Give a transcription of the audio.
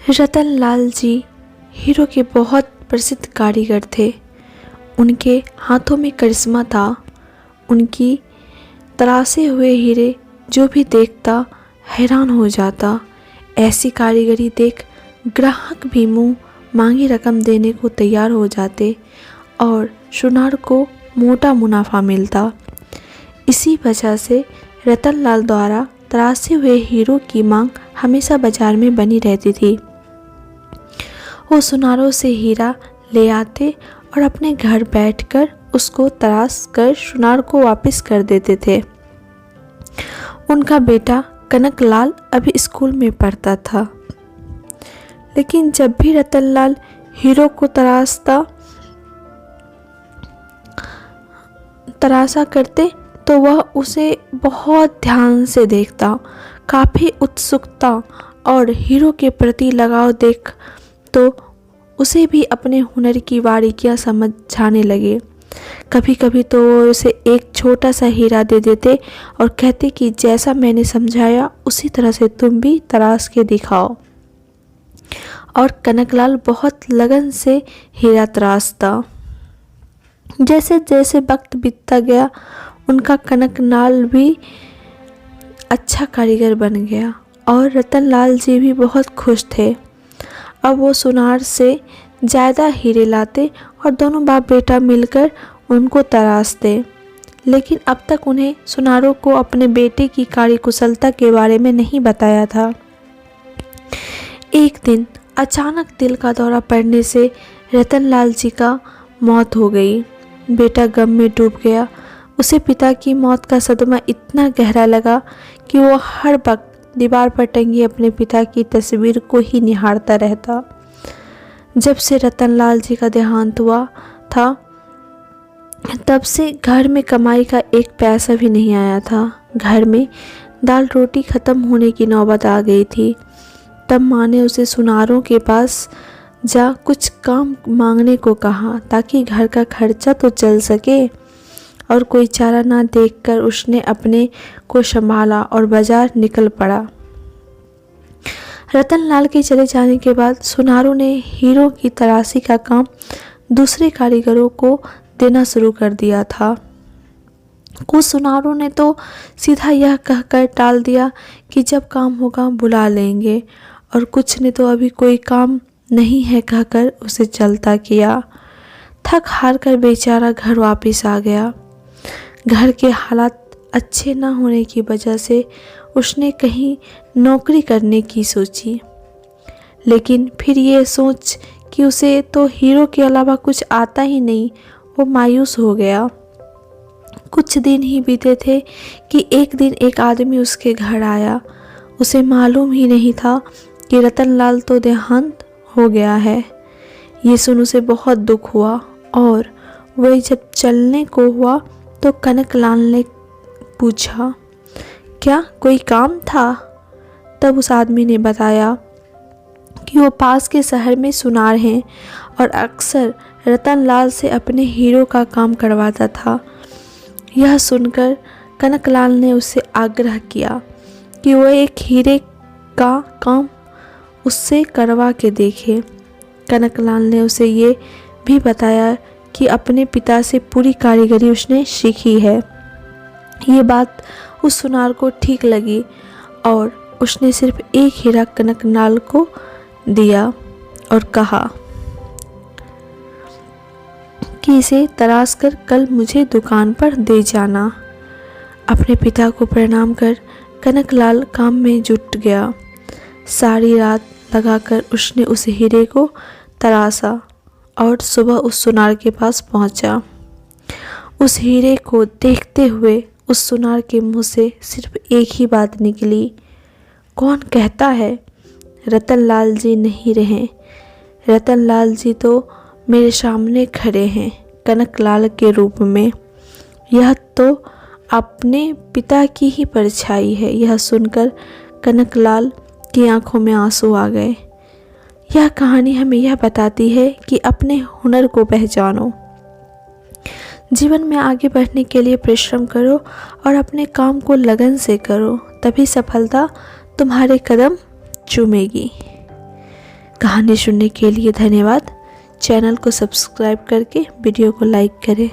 रतन Lal ji hero के बहुत प्रसिद्ध कारीगर थे। उनके हाथों में करिश्मा था। उनकी तरासे हुए हीरे जो भी देखता हैरान हो जाता। ऐसी कारीगरी देख ग्राहक भी मुंह मांगी रकम देने को तैयार हो जाते और सुनार को मोटा मुनाफा मिलता। इसी वजह से रतन लाल द्वारा तरासे हुए हीरो की मांग हमेशा बाजार में बनी रहती थी। वो सुनारों से हीरा ले आते और अपने घर बैठकर उसको तराश कर सुनार को वापस कर देते थे। उनका बेटा कनक लाल अभी स्कूल में पढ़ता था, लेकिन जब भी रतन लाल हीरो को तराशा करते तो वह उसे बहुत ध्यान से देखता। काफ़ी उत्सुकता और हीरो के प्रति लगाव देख तो उसे भी अपने हुनर की बारीकियां समझाने लगे। कभी कभी तो वो उसे एक छोटा सा हीरा दे देते और कहते कि जैसा मैंने समझाया उसी तरह से तुम भी तराश के दिखाओ। और कनकलाल बहुत लगन से हीरा तराशता। जैसे जैसे वक्त बीतता गया उनका कनकलाल भी अच्छा कारीगर बन गया और रतन लाल जी भी बहुत खुश थे। अब वो सुनार से ज़्यादा हीरे लाते और दोनों बाप बेटा मिलकर उनको तराशते। लेकिन अब तक उन्हें सुनारों को अपने बेटे की कार्यकुशलता के बारे में नहीं बताया था। एक दिन अचानक दिल का दौरा पड़ने से रतन लाल जी का मौत हो गई। बेटा गम में डूब गया। उसे पिता की मौत का सदमा इतना गहरा लगा कि वो हर वक्त दीवार पर टंगी अपने पिता की तस्वीर को ही निहारता रहता। जब से रतन लाल जी का देहांत हुआ था तब से घर में कमाई का एक पैसा भी नहीं आया था। घर में दाल रोटी ख़त्म होने की नौबत आ गई थी। तब माँ ने उसे सुनारों के पास जा कुछ काम मांगने को कहा ताकि घर का खर्चा तो चल सके। और कोई चारा ना देखकर उसने अपने को संभाला और बाजार निकल पड़ा। रतन लाल के चले जाने के बाद सुनारों ने हीरो की तराशी का काम दूसरे कारीगरों को देना शुरू कर दिया था। कुछ सुनारों ने तो सीधा यह कहकर टाल दिया कि जब काम होगा बुला लेंगे, और कुछ ने तो अभी कोई काम नहीं है कहकर उसे चलता किया। थक हार कर बेचारा घर वापस आ गया। घर के हालात अच्छे न होने की वजह से उसने कहीं नौकरी करने की सोची, लेकिन फिर ये सोच कि उसे तो हीरो के अलावा कुछ आता ही नहीं, वो मायूस हो गया। कुछ दिन ही बीते थे कि एक दिन एक आदमी उसके घर आया। उसे मालूम ही नहीं था कि रतन लाल तो देहांत हो गया है। ये सुन उसे बहुत दुख हुआ और वही जब चलने को हुआ तो कनक लाल ने पूछा, क्या कोई काम था? तब उस आदमी ने बताया कि वो पास के शहर में सुनार हैं और अक्सर रतन लाल से अपने हीरो का काम करवाता था। यह सुनकर कनक लाल ने उससे आग्रह किया कि वो एक हीरे का काम उससे करवा के देखे। कनक लाल ने उसे ये भी बताया कि अपने पिता से पूरी कारीगरी उसने सीखी है। ये बात उस सुनार को ठीक लगी और उसने सिर्फ एक हीरा कनक लाल को दिया और कहा कि इसे तराश कर कल मुझे दुकान पर दे जाना। अपने पिता को प्रणाम कर कनक लाल काम में जुट गया। सारी रात लगाकर उसने उस हीरे को तराशा और सुबह उस सुनार के पास पहुंचा। उस हीरे को देखते हुए उस सुनार के मुंह से सिर्फ एक ही बात निकली, कौन कहता है रतन लाल जी नहीं रहे? रतन लाल जी तो मेरे सामने खड़े हैं कनक लाल के रूप में। यह तो अपने पिता की ही परछाई है। यह सुनकर कनक लाल की आंखों में आंसू आ गए। यह कहानी हमें यह बताती है कि अपने हुनर को पहचानो। जीवन में आगे बढ़ने के लिए परिश्रम करो और अपने काम को लगन से करो, तभी सफलता तुम्हारे कदम चूमेगी। कहानी सुनने के लिए धन्यवाद। चैनल को सब्सक्राइब करके वीडियो को लाइक करें।